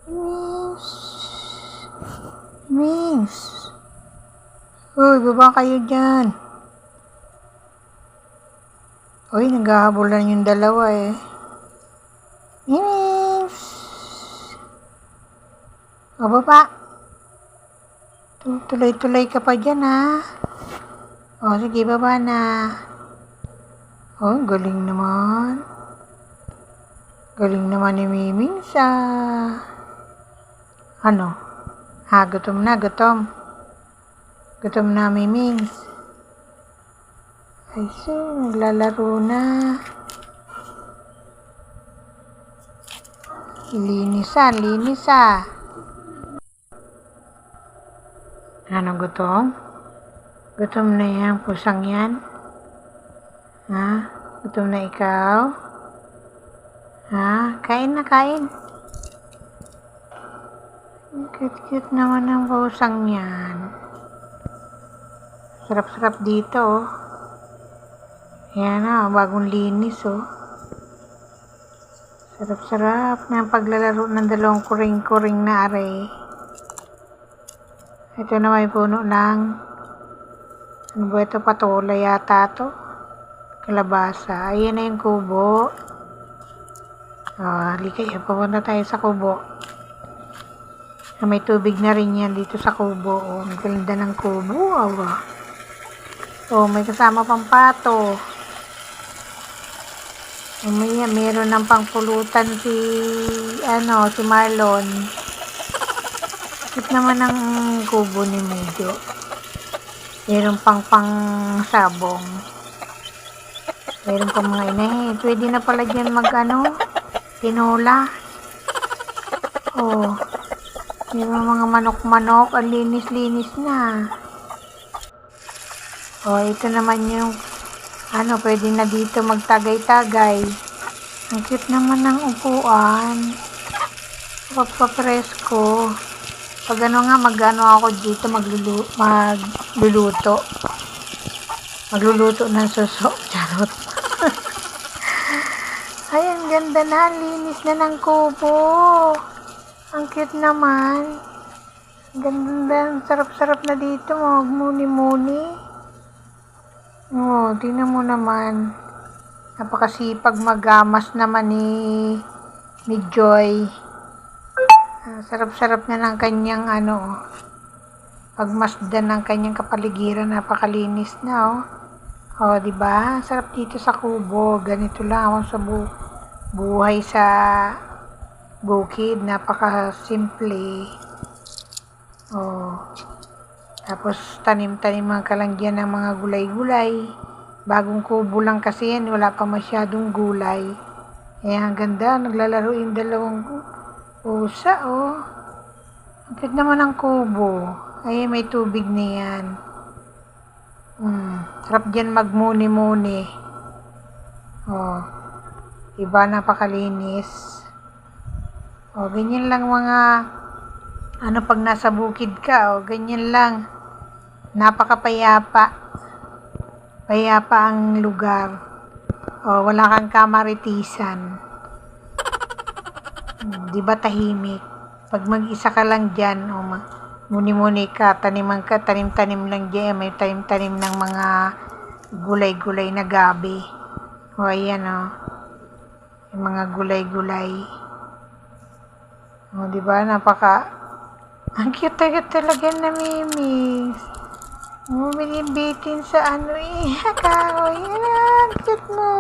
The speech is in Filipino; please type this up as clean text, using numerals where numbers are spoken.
Mings. Mings. Uy, baba kayo dyan. Uy, naghahabulan yung dalawa eh. Mings. O, baba. Tuloy-tuloy ka pa dyan ha. O, sige, baba na. Oh, galing naman. Galing naman ni Mimings Ano? Ha, gutom na, gutom. Gutom na, Mimings. Ay, naglalaro na. Linis Ano, gutom? Gutom na yan, pusang yan. Ha? Gutom na ikaw? Ha? Kain na, kain. Cute-cute naman ang pusang yan. Sarap-sarap dito, oh. Yan na, bagong linis, oh. Sarap-sarap na ang paglalaro ng dalawang kuring-kuring na are. Ito na may puno ng, ano ba ito, patola yata to? Kalabasa. Ayan na yung kubo. Halika, papunta tayo sa kubo. May tubig na rin yan dito sa kubo. Ang ganda ng kubo. May kasama pang pato. Meron ng pangpulutan si Marlon. Kit naman ang kubo ni Medyo. Meron pang sabong. Meron pang mga inahe. Pwede na pala dyan tinola. Meron mga manok-manok. Ang linis-linis na. Ito naman yung pwede na dito magtagay-tagay. Ang cute naman ng upuan. Pagpapresko. Pag ako dito magluluto. Magluluto ng suso. Charot. Ay, ang ganda na. Linis na ng kubo. Ang cute naman. Ganda. Sarap-sarap na dito. Magmuni-muni. Tingnan mo naman. Napakasipag magamas naman ni Joy. Sarap-sarap na ng kanyang pagmasdan ng kanyang kapaligiran. Napakalinis na, diba? Sarap dito sa kubo. Ganito lang ako sa buhay sa bukid. Napakasimple. Tapos tanim-tanim mga kalangyan ng mga gulay-gulay. Bagong kubo lang kasi yan. Wala pa masyadong gulay. Ang ganda. Naglalaro yung dalawang pusa, Ang cute naman ang kubo. Ay, may tubig na yan. Sarap dyan magmuni-muni. Diba, napakalinis. Ganyan lang mga pag nasa bukid ka, ganyan lang. Napakapayapa. Payapa ang lugar. Wala kang kamaritisan. Diba tahimik? Pag mag-isa ka lang dyan, muni-muni ka, tanim-tanim lang dyan. May tanim-tanim ng mga gulay-gulay na gabi. Ayan, yung mga gulay-gulay. Diba? Ang cute talaga na Mimings. Binibitin sa kahoy. Cute mo.